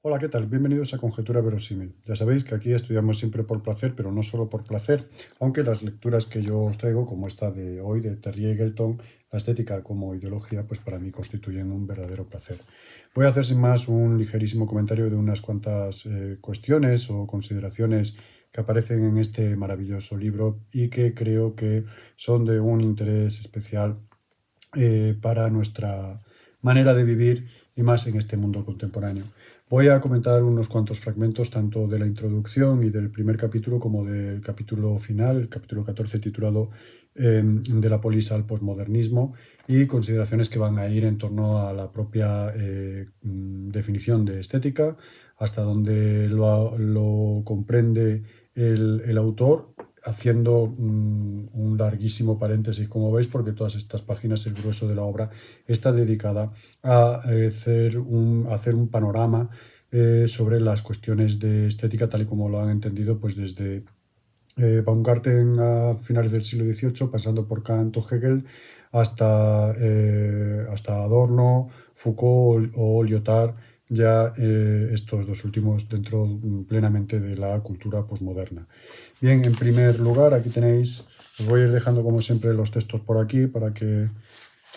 Hola, ¿qué tal? Bienvenidos a Conjetura Verosímil. Ya sabéis que aquí estudiamos siempre por placer, pero no solo por placer, aunque las lecturas que yo os traigo, como esta de hoy de Terry Eagleton, la estética como ideología, pues para mí constituyen un verdadero placer. Voy a hacer sin más un ligerísimo comentario de unas cuantas cuestiones o consideraciones que aparecen en este maravilloso libro y que creo que son de un interés especial para nuestra manera de vivir y más en este mundo contemporáneo. Voy a comentar unos cuantos fragmentos tanto de la introducción y del primer capítulo como del capítulo final, el capítulo 14 titulado de la polis al posmodernismo, y consideraciones que van a ir en torno a la propia definición de estética, hasta donde lo comprende el autor, haciendo un larguísimo paréntesis, como veis, porque todas estas páginas, el grueso de la obra, está dedicada a hacer un panorama sobre las cuestiones de estética tal y como lo han entendido pues desde Baumgarten a finales del siglo XVIII, pasando por Kant o Hegel, hasta Adorno, Foucault o Lyotard, ya estos dos últimos dentro plenamente de la cultura posmoderna. Bien, en primer lugar, aquí tenéis, os voy a ir dejando como siempre los textos por aquí para que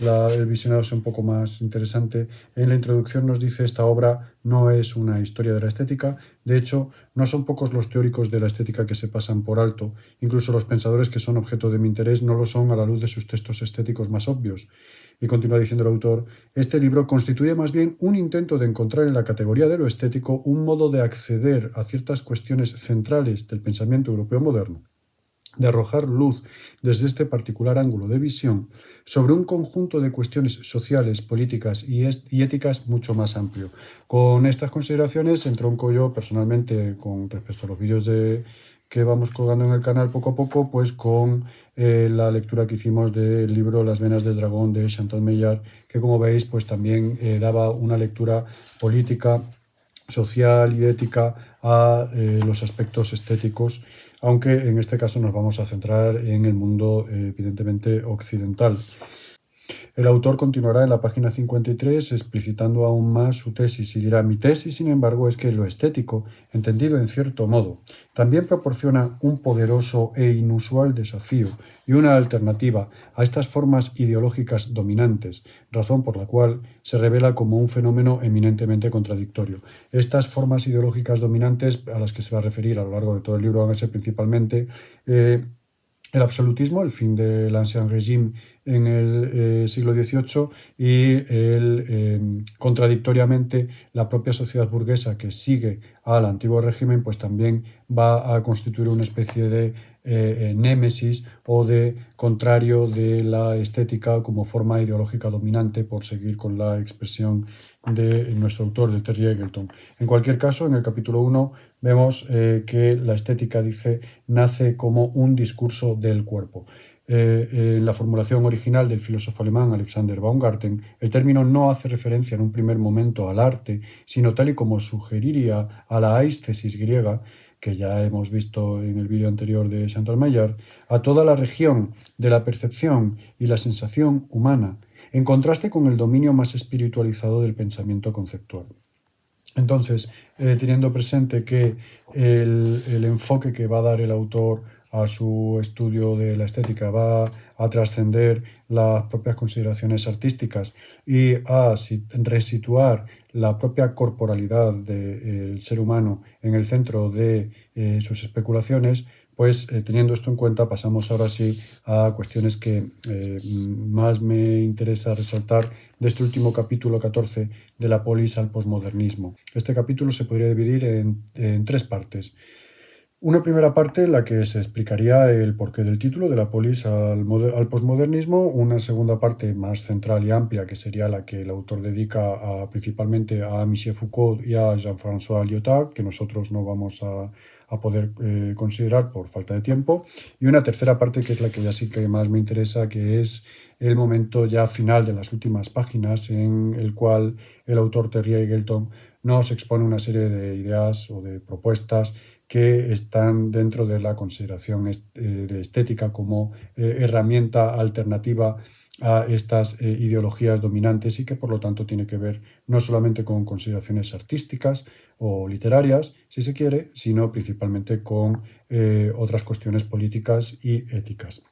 el visionado sea un poco más interesante. En la introducción nos dice: esta obra no es una historia de la estética. De hecho, no son pocos los teóricos de la estética que se pasan por alto. Incluso los pensadores que son objeto de mi interés no lo son a la luz de sus textos estéticos más obvios. Y continúa diciendo el autor: este libro constituye más bien un intento de encontrar en la categoría de lo estético un modo de acceder a ciertas cuestiones centrales del pensamiento europeo moderno, de arrojar luz desde este particular ángulo de visión sobre un conjunto de cuestiones sociales, políticas y éticas mucho más amplio. Con estas consideraciones entronco yo personalmente con respecto a los vídeos que vamos colgando en el canal poco a poco, pues con la lectura que hicimos del libro Las venas del dragón de Chantal Meillard, que como veis pues también daba una lectura política, social y ética a los aspectos estéticos, aunque en este caso nos vamos a centrar en el mundo evidentemente occidental. El autor continuará en la página 53 explicitando aún más su tesis y dirá: mi tesis, sin embargo, es que lo estético, entendido en cierto modo, también proporciona un poderoso e inusual desafío y una alternativa a estas formas ideológicas dominantes, razón por la cual se revela como un fenómeno eminentemente contradictorio. Estas formas ideológicas dominantes a las que se va a referir a lo largo de todo el libro van a ser principalmente el absolutismo, el fin del Ancien Régime en el siglo XVIII, y contradictoriamente la propia sociedad burguesa que sigue al antiguo régimen pues también va a constituir una especie de némesis o de contrario de la estética como forma ideológica dominante, por seguir con la expresión de nuestro autor, de Terry Eagleton. En cualquier caso, en el capítulo 1 vemos que la estética, dice, nace como un discurso del cuerpo. En la formulación original del filósofo alemán Alexander Baumgarten, el término no hace referencia en un primer momento al arte, sino tal y como sugeriría a la aísthesis griega, que ya hemos visto en el vídeo anterior de Chantal Maillard, a toda la región de la percepción y la sensación humana, en contraste con el dominio más espiritualizado del pensamiento conceptual. Entonces, teniendo presente que el enfoque que va a dar el autor a su estudio de la estética va a trascender las propias consideraciones artísticas y a resituar la propia corporalidad del ser humano en el centro de sus especulaciones, pues teniendo esto en cuenta pasamos ahora sí a cuestiones que más me interesa resaltar de este último capítulo 14 de la polis al posmodernismo. Este capítulo se podría dividir en tres partes. Una primera parte en la que se explicaría el porqué del título, de la polis al posmodernismo. Una segunda parte más central y amplia, que sería la que el autor dedica principalmente a Michel Foucault y a Jean-François Lyotard, que nosotros no vamos a poder considerar por falta de tiempo. Y una tercera parte, que es la que ya sí que más me interesa, que es el momento ya final de las últimas páginas, en el cual el autor Terry Eagleton nos expone una serie de ideas o de propuestas que están dentro de la consideración de estética como herramienta alternativa a estas ideologías dominantes y que por lo tanto tiene que ver no solamente con consideraciones artísticas o literarias, si se quiere, sino principalmente con otras cuestiones políticas y éticas.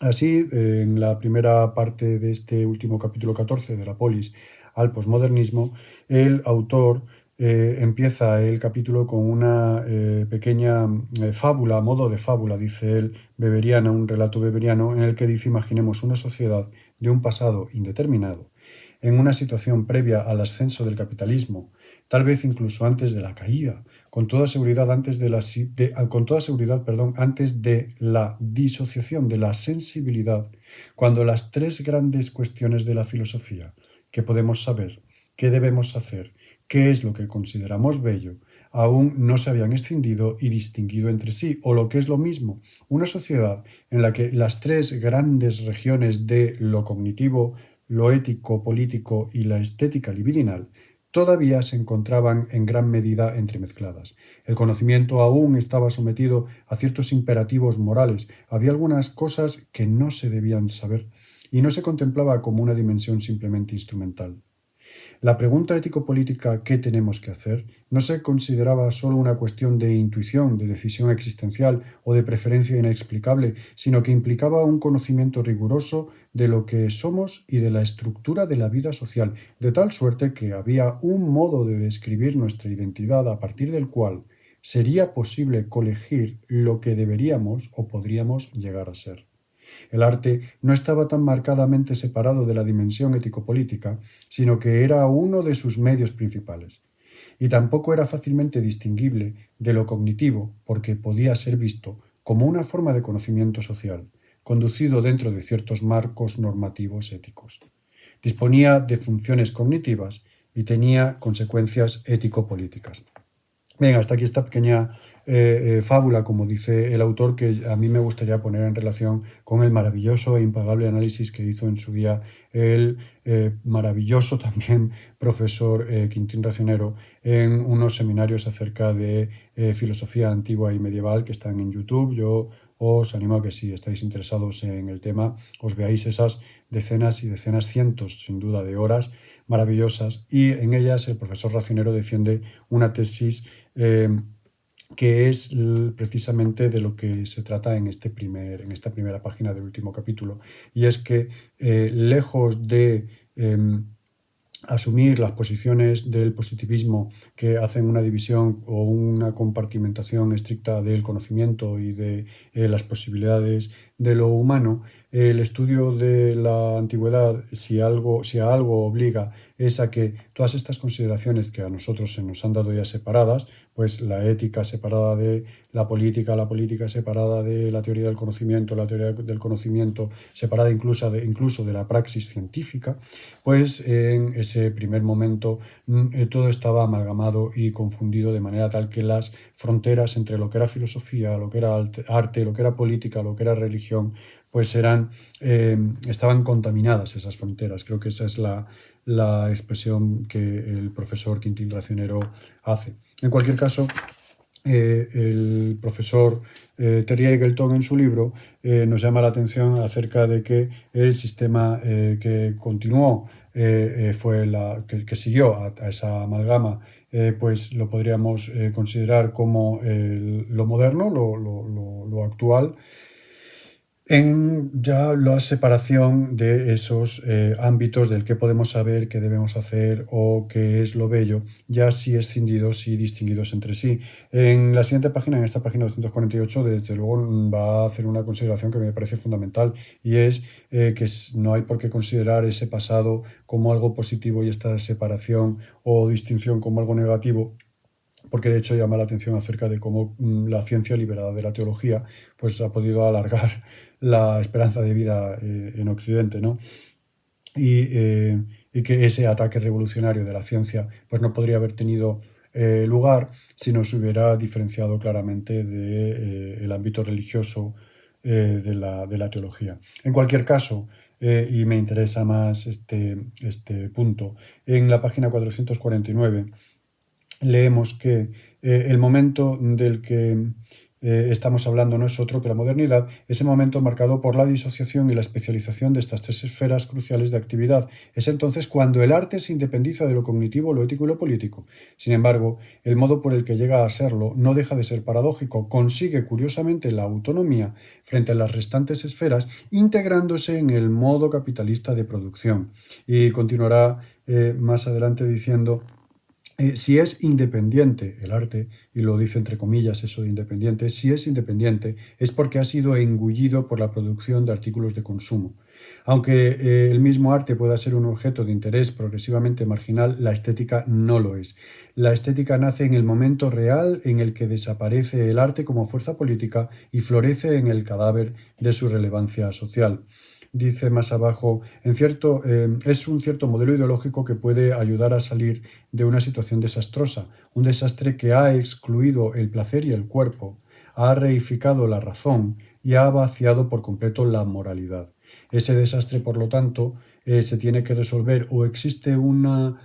Así, en la primera parte de este último capítulo 14 de la Polis al posmodernismo, el autor empieza el capítulo con una pequeña fábula, a modo de fábula, dice él, beberiana, un relato beberiano, en el que dice: imaginemos una sociedad de un pasado indeterminado, en una situación previa al ascenso del capitalismo, tal vez incluso antes de la caída, con toda seguridad antes de la disociación de la sensibilidad, cuando las tres grandes cuestiones de la filosofía: ¿qué podemos saber? ¿Qué debemos hacer? ¿Qué es lo que consideramos bello? Aún no se habían escindido y distinguido entre sí, o lo que es lo mismo, una sociedad en la que las tres grandes regiones de lo cognitivo, lo ético, político y la estética libidinal todavía se encontraban en gran medida entremezcladas. El conocimiento aún estaba sometido a ciertos imperativos morales, había algunas cosas que no se debían saber, y no se contemplaba como una dimensión simplemente instrumental. La pregunta ético-política ¿qué tenemos que hacer? No se consideraba solo una cuestión de intuición, de decisión existencial o de preferencia inexplicable, sino que implicaba un conocimiento riguroso de lo que somos y de la estructura de la vida social, de tal suerte que había un modo de describir nuestra identidad a partir del cual sería posible colegir lo que deberíamos o podríamos llegar a ser. El arte no estaba tan marcadamente separado de la dimensión ético-política, sino que era uno de sus medios principales. Y tampoco era fácilmente distinguible de lo cognitivo, porque podía ser visto como una forma de conocimiento social, conducido dentro de ciertos marcos normativos éticos. Disponía de funciones cognitivas y tenía consecuencias ético-políticas. Bien, hasta aquí esta pequeña fábula, como dice el autor, que a mí me gustaría poner en relación con el maravilloso e impagable análisis que hizo en su día el maravilloso también profesor Quintín Racionero en unos seminarios acerca de filosofía antigua y medieval que están en YouTube. Yo os animo a que si estáis interesados en el tema, os veáis esas decenas y decenas, cientos sin duda de horas maravillosas, y en ellas el profesor Racionero defiende una tesis que es precisamente de lo que se trata en esta primera página del último capítulo, y es que lejos de asumir las posiciones del positivismo que hacen una división o una compartimentación estricta del conocimiento y de las posibilidades de lo humano, el estudio de la antigüedad, si a algo obliga, es a que todas estas consideraciones que a nosotros se nos han dado ya separadas, pues la ética separada de la política separada de la teoría del conocimiento, la teoría del conocimiento separada incluso de la praxis científica, pues en ese primer momento todo estaba amalgamado y confundido de manera tal que las fronteras entre lo que era filosofía, lo que era arte, lo que era política, lo que era religión, pues estaban contaminadas esas fronteras. Creo que esa es la expresión que el profesor Quintín Racionero hace. En cualquier caso, el profesor Terry Eagleton en su libro nos llama la atención acerca de que el sistema que continuó fue que siguió a esa amalgama, pues lo podríamos considerar como lo moderno, lo actual, en ya la separación de esos ámbitos del qué podemos saber, qué debemos hacer o qué es lo bello, ya sí escindidos y distinguidos entre sí. En la siguiente página, en esta página 248, desde luego va a hacer una consideración que me parece fundamental, y es que no hay por qué considerar ese pasado como algo positivo y esta separación o distinción como algo negativo, porque de hecho llama la atención acerca de cómo la ciencia liberada de la teología pues ha podido alargar la esperanza de vida en Occidente, ¿no? Y que ese ataque revolucionario de la ciencia pues no podría haber tenido lugar si no se hubiera diferenciado claramente del ámbito religioso de la teología. En cualquier caso, y me interesa más este punto, en la página 449 leemos que el momento del que estamos hablando no es otro que la modernidad, ese momento marcado por la disociación y la especialización de estas tres esferas cruciales de actividad. Es entonces cuando el arte se independiza de lo cognitivo, lo ético y lo político. Sin embargo, el modo por el que llega a serlo no deja de ser paradójico, consigue curiosamente la autonomía frente a las restantes esferas, integrándose en el modo capitalista de producción. Y continuará más adelante diciendo: si es independiente el arte, y lo dice entre comillas eso de independiente, si es independiente es porque ha sido engullido por la producción de artículos de consumo. Aunque el mismo arte pueda ser un objeto de interés progresivamente marginal, la estética no lo es. La estética nace en el momento real en el que desaparece el arte como fuerza política y florece en el cadáver de su relevancia social. Dice más abajo, es un cierto modelo ideológico que puede ayudar a salir de una situación desastrosa, un desastre que ha excluido el placer y el cuerpo, ha reificado la razón y ha vaciado por completo la moralidad. Ese desastre, por lo tanto, se tiene que resolver, o existe una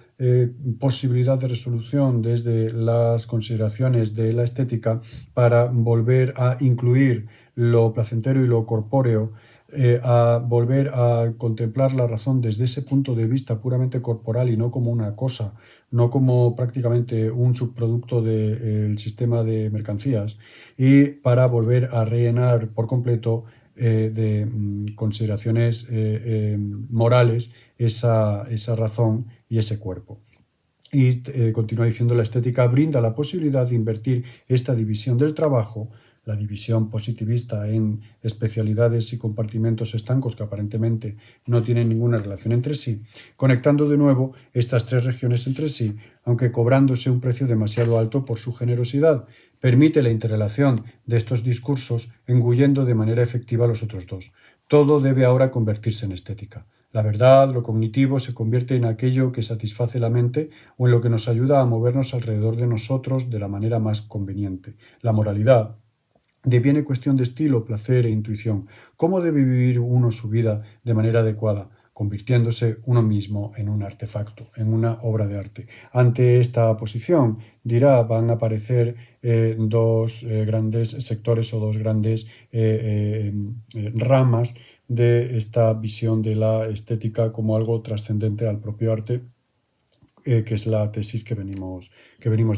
posibilidad de resolución desde las consideraciones de la estética para volver a incluir lo placentero y lo corpóreo, a volver a contemplar la razón desde ese punto de vista puramente corporal y no como una cosa, no como prácticamente un subproducto del sistema de mercancías, y para volver a rellenar por completo de consideraciones morales esa razón y ese cuerpo. Y continúa diciendo, la estética brinda la posibilidad de invertir esta división del trabajo, la división positivista en especialidades y compartimentos estancos que aparentemente no tienen ninguna relación entre sí, conectando de nuevo estas tres regiones entre sí, aunque cobrándose un precio demasiado alto por su generosidad. Permite la interrelación de estos discursos, engullendo de manera efectiva los otros dos. Todo debe ahora convertirse en estética. La verdad, lo cognitivo, se convierte en aquello que satisface la mente o en lo que nos ayuda a movernos alrededor de nosotros de la manera más conveniente. La moralidad deviene cuestión de estilo, placer e intuición. ¿Cómo debe vivir uno su vida de manera adecuada? Convirtiéndose uno mismo en un artefacto, en una obra de arte. Ante esta posición, van a aparecer dos grandes sectores o dos grandes ramas de esta visión de la estética como algo trascendente al propio arte, que es la tesis que venimos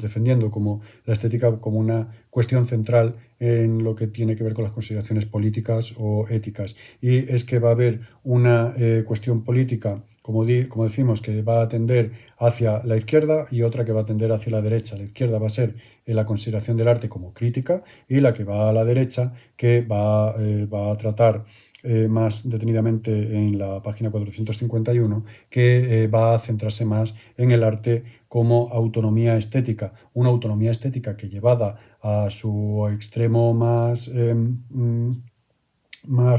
defendiendo, como la estética como una cuestión central en lo que tiene que ver con las consideraciones políticas o éticas. Y es que va a haber una cuestión política, como decimos, que va a tender hacia la izquierda, y otra que va a tender hacia la derecha. La izquierda va a ser la consideración del arte como crítica, y la que va a la derecha, que va a tratar más detenidamente en la página 451, que va a centrarse más en el arte como autonomía estética. Una autonomía estética que, llevada a su extremo más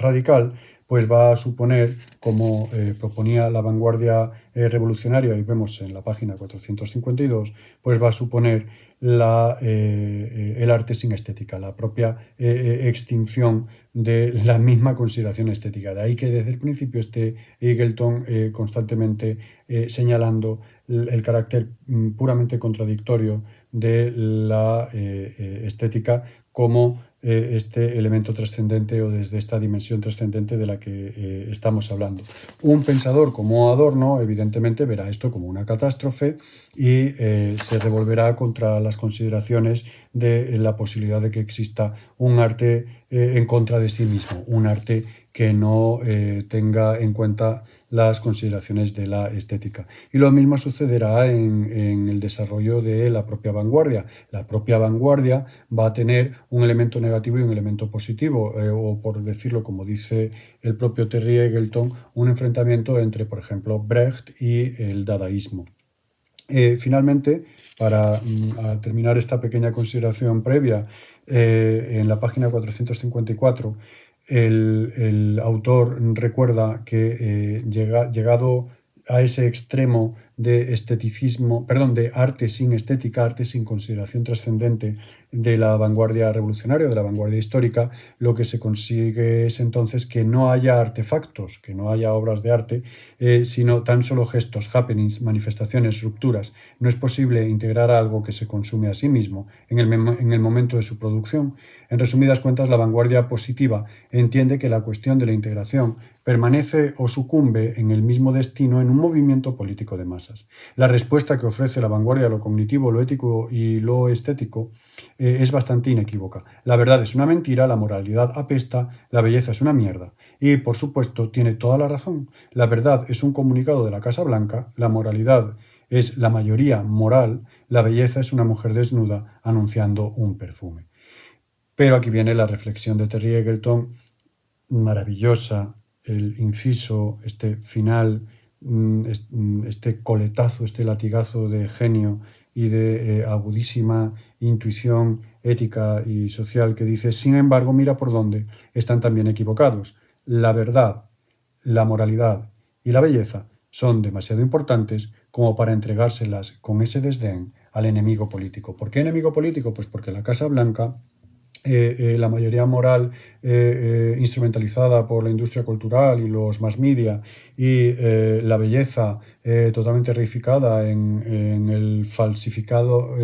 radical, pues va a suponer, como proponía la vanguardia revolucionaria, y vemos en la página 452, pues va a suponer el arte sin estética, la propia extinción de la misma consideración estética. De ahí que desde el principio esté Eagleton constantemente señalando el carácter puramente contradictorio de la estética como este elemento trascendente, o desde esta dimensión trascendente de la que estamos hablando. Un pensador como Adorno evidentemente verá esto como una catástrofe y se revolverá contra las consideraciones de la posibilidad de que exista un arte en contra de sí mismo, un arte que no tenga en cuenta las consideraciones de la estética. Y lo mismo sucederá en el desarrollo de la propia vanguardia. La propia vanguardia va a tener un elemento negativo y un elemento positivo, o por decirlo como dice el propio Terry Eagleton, un enfrentamiento entre, por ejemplo, Brecht y el dadaísmo. Finalmente, para terminar esta pequeña consideración previa, en la página 454, el autor recuerda que llegado a ese extremo de esteticismo, perdón, de arte sin estética, arte sin consideración trascendente de la vanguardia revolucionaria, de la vanguardia histórica, lo que se consigue es entonces que no haya artefactos, que no haya obras de arte, sino tan solo gestos, happenings, manifestaciones, rupturas. No es posible integrar algo que se consume a sí mismo en el momento de su producción. En resumidas cuentas, la vanguardia positiva entiende que la cuestión de la integración permanece o sucumbe en el mismo destino en un movimiento político de masas. La respuesta que ofrece la vanguardia a lo cognitivo, lo ético y lo estético es bastante inequívoca. La verdad es una mentira, la moralidad apesta, la belleza es una mierda. Y, por supuesto, tiene toda la razón. La verdad es un comunicado de la Casa Blanca, la moralidad es la mayoría moral, la belleza es una mujer desnuda anunciando un perfume. Pero aquí viene la reflexión de Terry Eagleton, maravillosa, el inciso, este final, este coletazo, este latigazo de genio y de agudísima intuición ética y social que dice, sin embargo, mira por dónde están también equivocados. La verdad, la moralidad y la belleza son demasiado importantes como para entregárselas con ese desdén al enemigo político. ¿Por qué enemigo político? Pues porque la Casa Blanca, la mayoría moral instrumentalizada por la industria cultural y los mass media y la belleza totalmente reificada en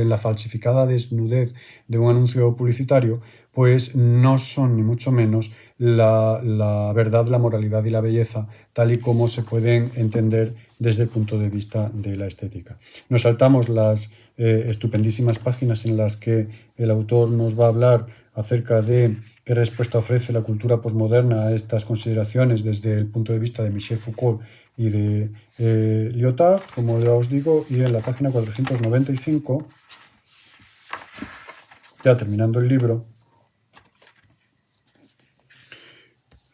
la falsificada desnudez de un anuncio publicitario, pues no son ni mucho menos la verdad, la moralidad y la belleza tal y como se pueden entender desde el punto de vista de la estética. Nos saltamos las estupendísimas páginas en las que el autor nos va a hablar acerca de qué respuesta ofrece la cultura posmoderna a estas consideraciones desde el punto de vista de Michel Foucault y de Lyotard, como ya os digo, y en la página 495, ya terminando el libro,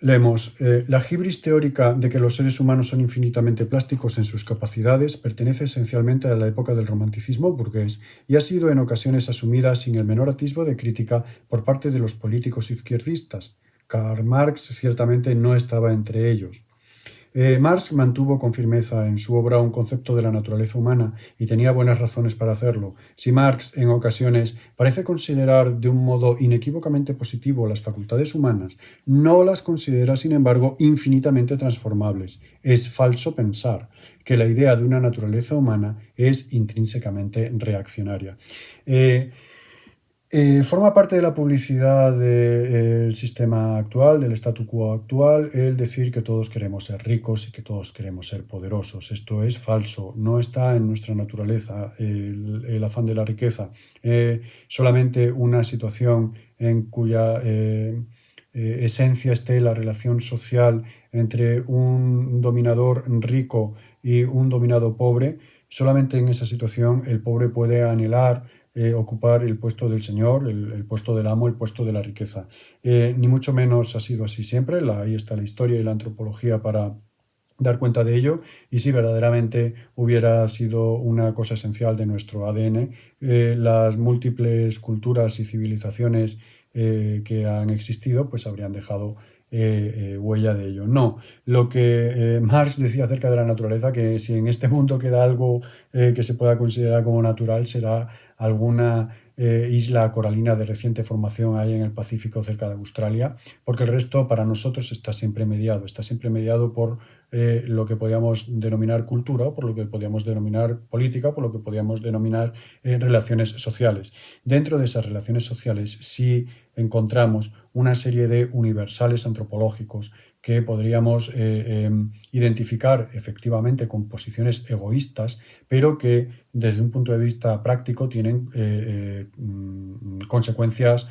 leemos, la hibris teórica de que los seres humanos son infinitamente plásticos en sus capacidades pertenece esencialmente a la época del romanticismo burgués y ha sido en ocasiones asumida sin el menor atisbo de crítica por parte de los políticos izquierdistas. Karl Marx ciertamente no estaba entre ellos. Marx mantuvo con firmeza en su obra un concepto de la naturaleza humana y tenía buenas razones para hacerlo. Si Marx en ocasiones parece considerar de un modo inequívocamente positivo las facultades humanas, no las considera, sin embargo, infinitamente transformables. Es falso pensar que la idea de una naturaleza humana es intrínsecamente reaccionaria. Forma parte de la publicidad del sistema actual, del statu quo actual, el decir que todos queremos ser ricos y que todos queremos ser poderosos. Esto es falso, no está en nuestra naturaleza el afán de la riqueza. Solamente una situación en cuya esencia esté la relación social entre un dominador rico y un dominado pobre, solamente en esa situación el pobre puede anhelar ocupar el puesto del señor, el puesto del amo, el puesto de la riqueza. Ni mucho menos ha sido así siempre, ahí está la historia y la antropología para dar cuenta de ello, y si verdaderamente hubiera sido una cosa esencial de nuestro ADN, las múltiples culturas y civilizaciones que han existido, pues habrían dejado huella de ello. No, lo que Marx decía acerca de la naturaleza, que si en este mundo queda algo que se pueda considerar como natural, será alguna isla coralina de reciente formación ahí en el Pacífico cerca de Australia, porque el resto para nosotros está siempre mediado por lo que podíamos denominar cultura, o por lo que podíamos denominar política, por lo que podíamos denominar relaciones sociales. Dentro de esas relaciones sociales sí encontramos una serie de universales antropológicos que podríamos identificar efectivamente con posiciones egoístas, pero que desde un punto de vista práctico tienen consecuencias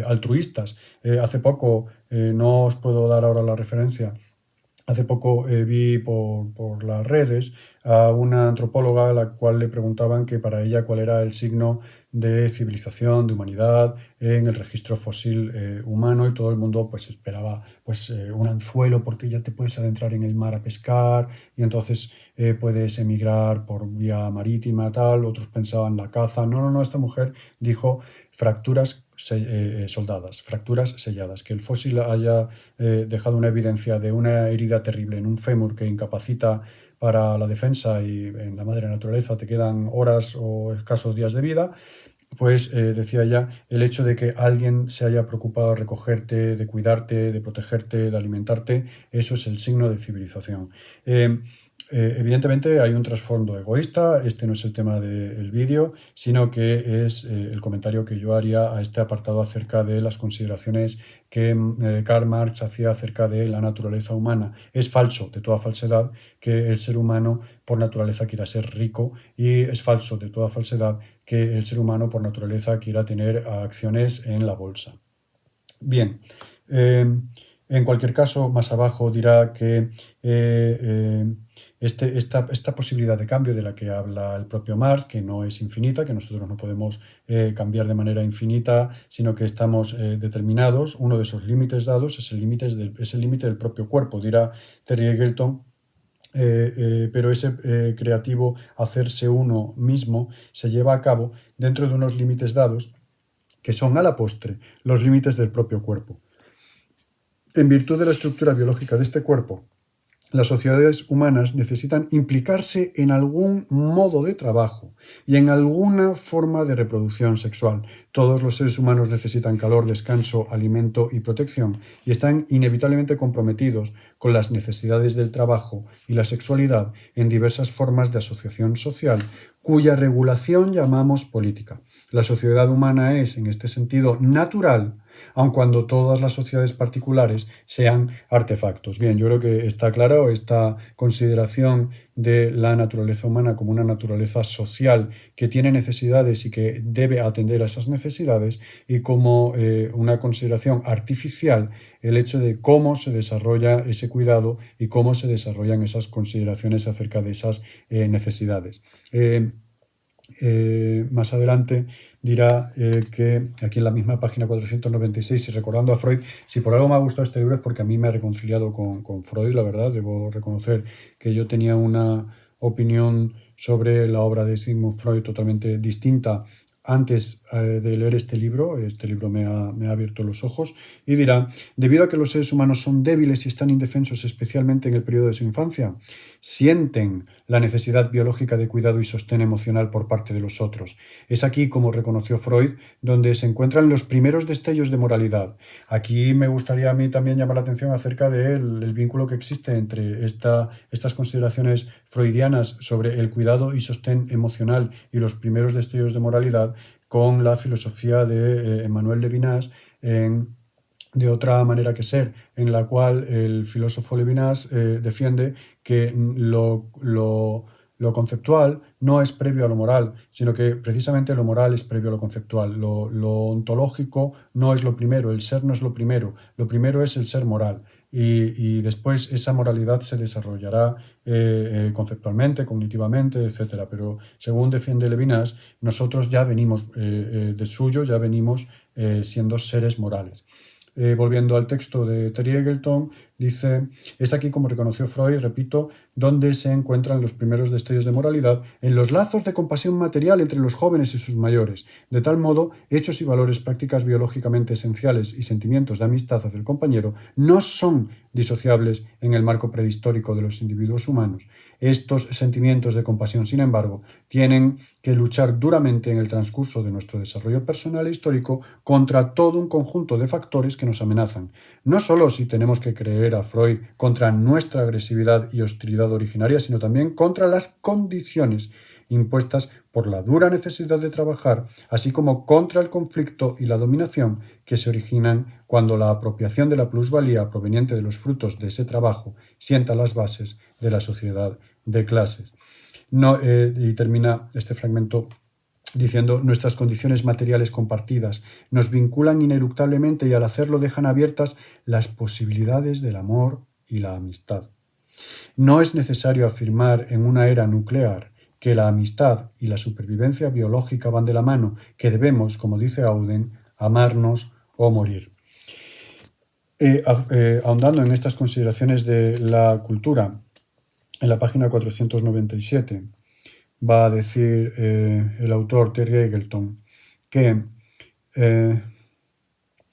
altruistas. Hace poco, no os puedo dar ahora la referencia, hace poco vi por las redes a una antropóloga a la cual le preguntaban que para ella cuál era el signo de civilización, de humanidad en el registro fósil humano, y todo el mundo pues esperaba pues un anzuelo porque ya te puedes adentrar en el mar a pescar y entonces puedes emigrar por vía marítima, tal. Otros pensaban la caza. No, esta mujer dijo fracturas soldadas, fracturas selladas, que el fósil haya dejado una evidencia de una herida terrible en un fémur que incapacita para la defensa y en la madre naturaleza te quedan horas o escasos días de vida, pues decía ya, el hecho de que alguien se haya preocupado de recogerte, de cuidarte, de protegerte, de alimentarte, eso es el signo de civilización. Evidentemente hay un trasfondo egoísta, este no es el tema del vídeo, sino que es el comentario que yo haría a este apartado acerca de las consideraciones que Karl Marx hacía acerca de la naturaleza humana. Es falso, de toda falsedad, que el ser humano por naturaleza quiera ser rico, y es falso, de toda falsedad, que el ser humano por naturaleza quiera tener acciones en la bolsa. Bien, en cualquier caso, más abajo dirá que esta posibilidad de cambio de la que habla el propio Marx, que no es infinita, que nosotros no podemos cambiar de manera infinita, sino que estamos determinados, uno de esos límites dados es el límite del propio cuerpo, dirá Terry Eagleton. Pero ese creativo hacerse uno mismo se lleva a cabo dentro de unos límites dados que son a la postre los límites del propio cuerpo. En virtud de la estructura biológica de este cuerpo, las sociedades humanas necesitan implicarse en algún modo de trabajo y en alguna forma de reproducción sexual. Todos los seres humanos necesitan calor, descanso, alimento y protección, y están inevitablemente comprometidos con las necesidades del trabajo y la sexualidad en diversas formas de asociación social, cuya regulación llamamos política. La sociedad humana es, en este sentido, natural, aun cuando todas las sociedades particulares sean artefactos. Bien, yo creo que está claro esta consideración de la naturaleza humana como una naturaleza social que tiene necesidades y que debe atender a esas necesidades, y como una consideración artificial el hecho de cómo se desarrolla ese cuidado y cómo se desarrollan esas consideraciones acerca de esas necesidades. Más adelante dirá que aquí en la misma página 496, y recordando a Freud, si por algo me ha gustado este libro es porque a mí me ha reconciliado con Freud, la verdad. Debo reconocer que yo tenía una opinión sobre la obra de Sigmund Freud totalmente distinta antes de leer este libro. Este libro me ha abierto los ojos, y dirá: debido a que los seres humanos son débiles y están indefensos, especialmente en el periodo de su infancia, sienten la necesidad biológica de cuidado y sostén emocional por parte de los otros. Es aquí, como reconoció Freud, donde se encuentran los primeros destellos de moralidad. Aquí me gustaría a mí también llamar la atención acerca del vínculo que existe entre estas consideraciones freudianas sobre el cuidado y sostén emocional y los primeros destellos de moralidad con la filosofía de Emmanuel Levinas de otra manera que ser, en la cual el filósofo Levinas defiende que lo conceptual no es previo a lo moral, sino que precisamente lo moral es previo a lo conceptual. Lo ontológico no es lo primero, el ser no es lo primero es el ser moral. Y después esa moralidad se desarrollará conceptualmente, cognitivamente, etc. Pero según defiende Levinas, nosotros ya venimos de suyo, ya venimos siendo seres morales. Volviendo al texto de Terry Eagleton, dice: es aquí, como reconoció Freud, repito, donde se encuentran los primeros destellos de moralidad, en los lazos de compasión material entre los jóvenes y sus mayores. De tal modo, hechos y valores, prácticas biológicamente esenciales y sentimientos de amistad hacia el compañero no son disociables en el marco prehistórico de los individuos humanos. Estos sentimientos de compasión, sin embargo, tienen que luchar duramente en el transcurso de nuestro desarrollo personal e histórico contra todo un conjunto de factores que nos amenazan. No solo, si tenemos que creer a Freud, contra nuestra agresividad y hostilidad originaria, sino también contra las condiciones impuestas por la dura necesidad de trabajar, así como contra el conflicto y la dominación que se originan cuando la apropiación de la plusvalía proveniente de los frutos de ese trabajo sienta las bases de la sociedad de clases. Y termina este fragmento diciendo: nuestras condiciones materiales compartidas nos vinculan ineluctablemente, y al hacerlo dejan abiertas las posibilidades del amor y la amistad. No es necesario afirmar en una era nuclear que la amistad y la supervivencia biológica van de la mano, que debemos, como dice Auden, amarnos o morir. Ahondando en estas consideraciones de la cultura, en la página 497, va a decir el autor Terry Eagleton que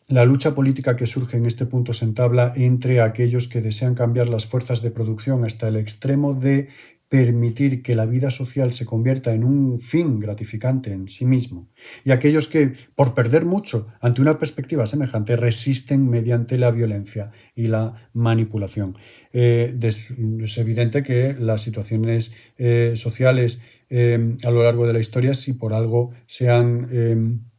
la lucha política que surge en este punto se entabla entre aquellos que desean cambiar las fuerzas de producción hasta el extremo de permitir que la vida social se convierta en un fin gratificante en sí mismo, y aquellos que, por perder mucho ante una perspectiva semejante, resisten mediante la violencia y la manipulación. Es evidente que las situaciones sociales a lo largo de la historia, si por algo se han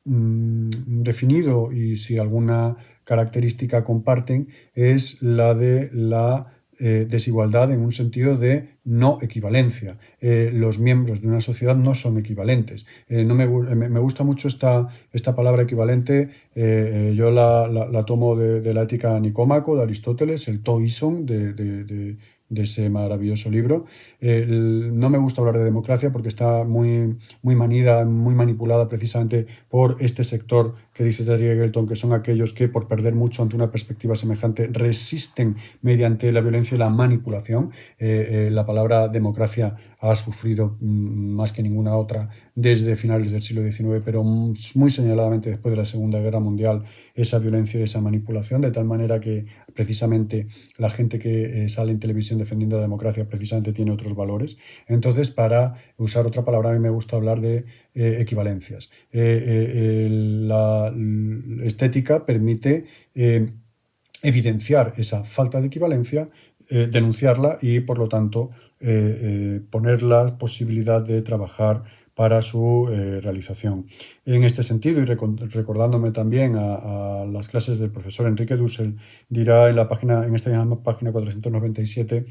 definido y si alguna característica comparten, es la de la desigualdad en un sentido de no equivalencia. Los miembros de una sociedad no son equivalentes. No me gusta mucho esta palabra equivalente. Yo la tomo de la ética nicómaco de Aristóteles, el toison de ese maravilloso libro. No me gusta hablar de democracia porque está muy manida, muy manipulada precisamente por este sector que dice Terry Eagleton, que son aquellos que por perder mucho ante una perspectiva semejante resisten mediante la violencia y la manipulación. La palabra democracia ha sufrido más que ninguna otra desde finales del siglo XIX, pero muy señaladamente después de la Segunda Guerra Mundial, esa violencia y esa manipulación, de tal manera que precisamente la gente que sale en televisión defendiendo la democracia precisamente tiene otros valores. Entonces, para usar otra palabra, a mí me gusta hablar de equivalencias. La estética permite evidenciar esa falta de equivalencia, denunciarla y, por lo tanto, poner la posibilidad de trabajar para su realización. En este sentido, y recordándome también a las clases del profesor Enrique Dussel, dirá en esta misma página 497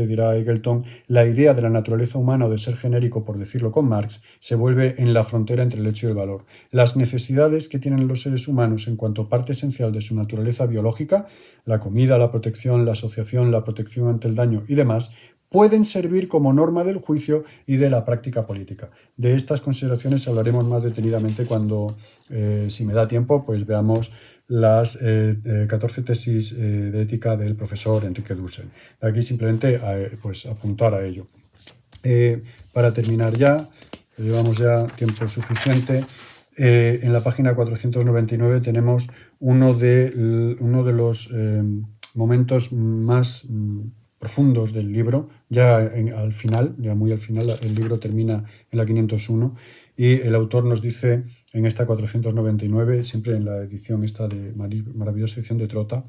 dirá Eagleton: la idea de la naturaleza humana o de ser genérico, por decirlo con Marx, se vuelve en la frontera entre el hecho y el valor. Las necesidades que tienen los seres humanos en cuanto parte esencial de su naturaleza biológica, la comida, la protección, la asociación, la protección ante el daño y demás, pueden servir como norma del juicio y de la práctica política. De estas consideraciones hablaremos más detenidamente cuando, si me da tiempo, pues veamos las 14 tesis de ética del profesor Enrique Dussel. De aquí simplemente pues apuntar a ello. Para terminar ya, llevamos ya tiempo suficiente. En la página 499 tenemos uno de los momentos más profundos del libro, al final, ya muy al final. El libro termina en la 501 y el autor nos dice en esta 499, siempre en la edición esta de maravillosa edición de Trotta,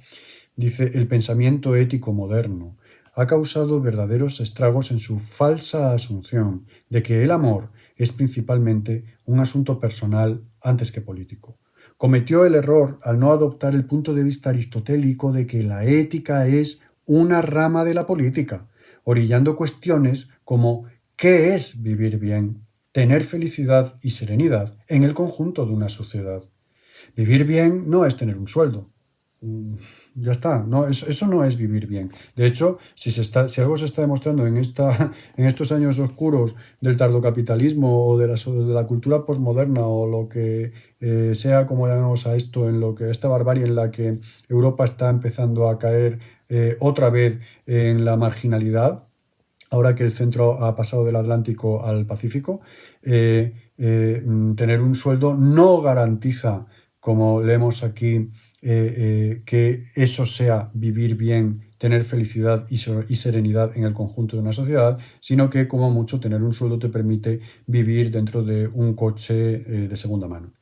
dice: el pensamiento ético moderno ha causado verdaderos estragos en su falsa asunción de que el amor es principalmente un asunto personal antes que político. Cometió el error al no adoptar el punto de vista aristotélico de que la ética es una rama de la política, orillando cuestiones como ¿qué es vivir bien?, tener felicidad y serenidad en el conjunto de una sociedad. Vivir bien no es tener un sueldo. Ya está, no, eso no es vivir bien. De hecho, si algo se está demostrando en estos años oscuros del tardocapitalismo o de la cultura posmoderna o lo que sea, como llamamos a esto, esta barbarie en la que Europa está empezando a caer otra vez en la marginalidad, ahora que el centro ha pasado del Atlántico al Pacífico, tener un sueldo no garantiza, como leemos aquí, que eso sea vivir bien, tener felicidad y serenidad en el conjunto de una sociedad, sino que como mucho tener un sueldo te permite vivir dentro de un coche de segunda mano.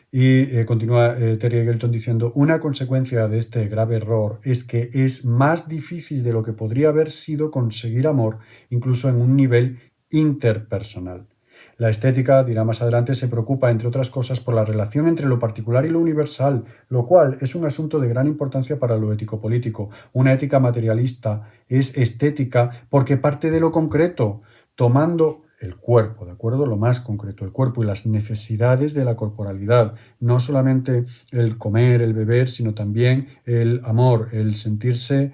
Y continúa Terry Eagleton diciendo: una consecuencia de este grave error es que es más difícil de lo que podría haber sido conseguir amor, incluso en un nivel interpersonal. La estética, dirá más adelante, se preocupa, entre otras cosas, por la relación entre lo particular y lo universal, lo cual es un asunto de gran importancia para lo ético-político. Una ética materialista es estética porque parte de lo concreto, tomando el cuerpo, ¿de acuerdo? Lo más concreto, el cuerpo y las necesidades de la corporalidad. No solamente el comer, el beber, sino también el amor, el sentirse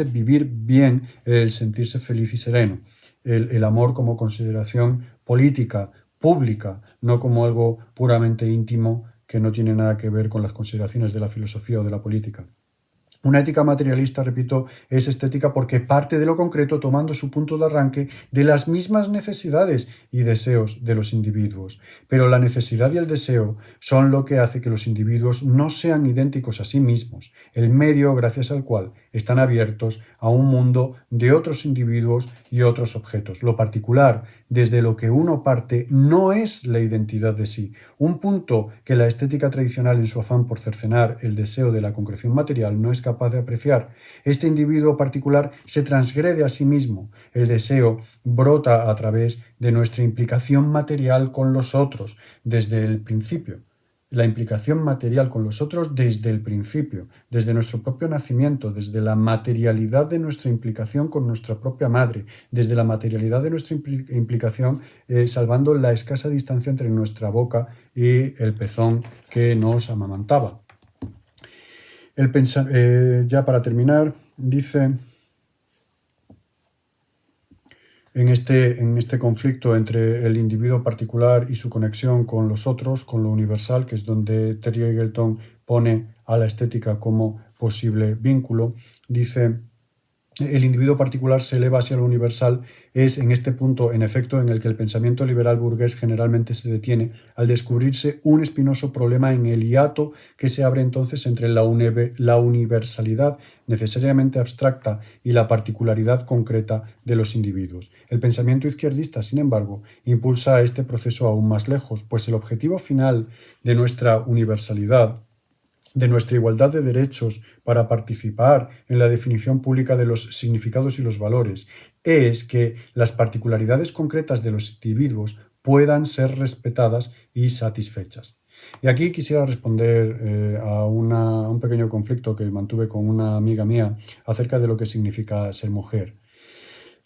vivir bien, el sentirse feliz y sereno. El amor como consideración política, pública, no como algo puramente íntimo que no tiene nada que ver con las consideraciones de la filosofía o de la política. Una ética materialista, repito, es estética porque parte de lo concreto, tomando su punto de arranque de las mismas necesidades y deseos de los individuos. Pero la necesidad y el deseo son lo que hace que los individuos no sean idénticos a sí mismos, el medio gracias al cual están abiertos a un mundo de otros individuos y otros objetos. Lo particular, desde lo que uno parte, no es la identidad de sí. Un punto que la estética tradicional, en su afán por cercenar el deseo de la concreción material, no es capaz de apreciar. Este individuo particular se transgrede a sí mismo. El deseo brota a través de nuestra implicación material con los otros desde el principio. La implicación material con los otros desde el principio, desde nuestro propio nacimiento, desde la materialidad de nuestra implicación con nuestra propia madre, desde la materialidad de nuestra implicación salvando la escasa distancia entre nuestra boca y el pezón que nos amamantaba. Ya para terminar, dice... En este conflicto entre el individuo particular y su conexión con los otros, con lo universal, que es donde Terry Eagleton pone a la estética como posible vínculo, dice: el individuo particular se eleva hacia lo universal. Es en este punto, en efecto, en el que el pensamiento liberal burgués generalmente se detiene, al descubrirse un espinoso problema en el hiato que se abre entonces entre la universalidad necesariamente abstracta y la particularidad concreta de los individuos. El pensamiento izquierdista, sin embargo, impulsa este proceso aún más lejos, pues el objetivo final de nuestra universalidad, de nuestra igualdad de derechos para participar en la definición pública de los significados y los valores, es que las particularidades concretas de los individuos puedan ser respetadas y satisfechas. Y aquí quisiera responder a un pequeño conflicto que mantuve con una amiga mía acerca de lo que significa ser mujer.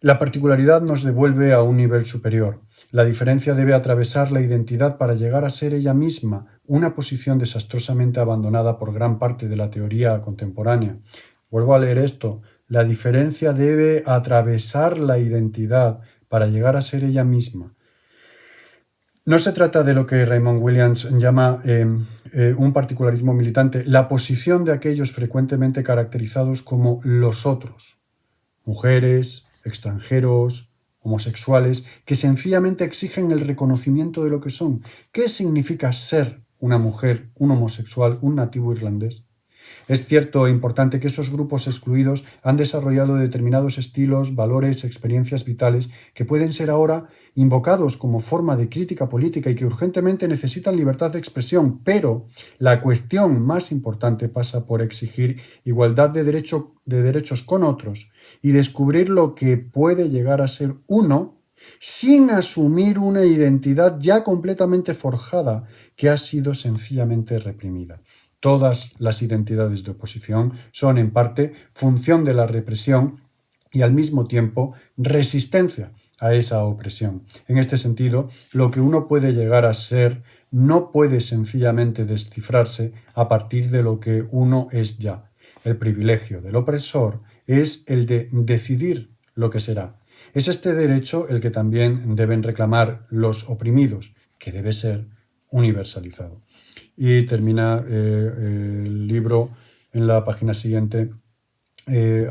La particularidad nos devuelve a un nivel superior. La diferencia debe atravesar la identidad para llegar a ser ella misma, una posición desastrosamente abandonada por gran parte de la teoría contemporánea. Vuelvo a leer esto. La diferencia debe atravesar la identidad para llegar a ser ella misma. No se trata de lo que Raymond Williams llama un particularismo militante, la posición de aquellos frecuentemente caracterizados como los otros, mujeres, extranjeros, homosexuales, que sencillamente exigen el reconocimiento de lo que son. ¿Qué significa ser una mujer, un homosexual, un nativo irlandés? Es cierto e importante que esos grupos excluidos han desarrollado determinados estilos, valores, experiencias vitales que pueden ser ahora invocados como forma de crítica política y que urgentemente necesitan libertad de expresión, pero la cuestión más importante pasa por exigir igualdad de derechos con otros y descubrir lo que puede llegar a ser uno sin asumir una identidad ya completamente forjada que ha sido sencillamente reprimida. Todas las identidades de oposición son en parte función de la represión y al mismo tiempo resistencia a esa opresión. En este sentido, lo que uno puede llegar a ser no puede sencillamente descifrarse a partir de lo que uno es ya. El privilegio del opresor es el de decidir lo que será. Es este derecho el que también deben reclamar los oprimidos, que debe ser universalizado. Y termina el libro en la página siguiente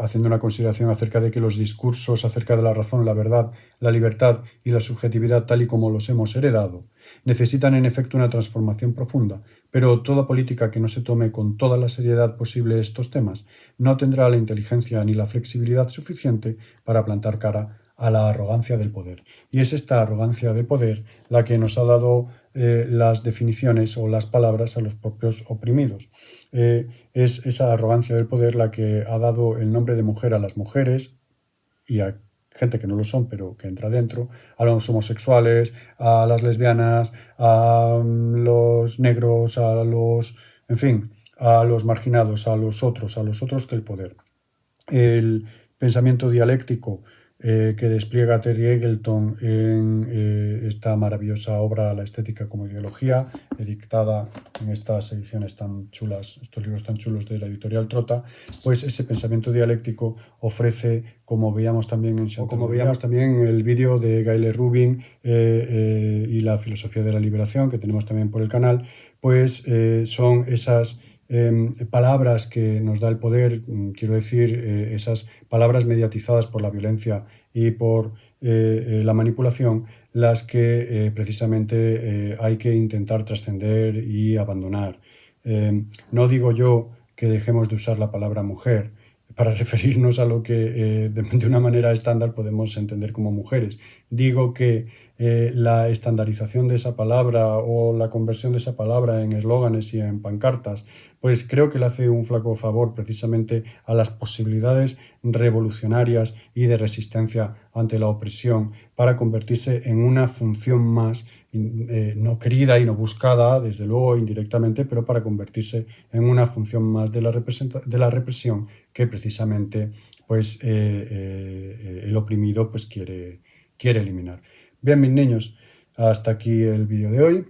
haciendo una consideración acerca de que los discursos acerca de la razón, la verdad, la libertad y la subjetividad tal y como los hemos heredado necesitan en efecto una transformación profunda, pero toda política que no se tome con toda la seriedad posible estos temas no tendrá la inteligencia ni la flexibilidad suficiente para plantar cara a la arrogancia del poder. Y es esta arrogancia del poder la que nos ha dado las definiciones o las palabras a los propios oprimidos. Es esa arrogancia del poder la que ha dado el nombre de mujer a las mujeres y a gente que no lo son, pero que entra dentro, a los homosexuales, a las lesbianas, a los negros, en fin, a los marginados, a los otros que el poder. El pensamiento dialéctico que despliega Terry Eagleton en esta maravillosa obra La estética como ideología, dictada en estas ediciones tan chulas, estos libros tan chulos de la editorial Trota, pues ese pensamiento dialéctico ofrece, como veíamos también en el vídeo de Gayle Rubin y la filosofía de la liberación, que tenemos también por el canal, pues son esas palabras que nos da el poder, quiero decir, esas palabras mediatizadas por la violencia y por la manipulación, las que precisamente hay que intentar trascender y abandonar. No digo yo que dejemos de usar la palabra mujer, para referirnos a lo que de una manera estándar podemos entender como mujeres. Digo que la estandarización de esa palabra o la conversión de esa palabra en eslóganes y en pancartas, pues creo que le hace un flaco favor precisamente a las posibilidades revolucionarias y de resistencia ante la opresión para convertirse en una función más, no querida y no buscada, desde luego indirectamente, pero para convertirse en una función más de la represión que precisamente pues, el oprimido pues, quiere eliminar. Bien, mis niños, hasta aquí el vídeo de hoy.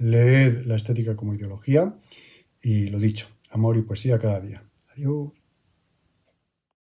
Leed La estética como ideología y lo dicho, amor y poesía cada día. Adiós.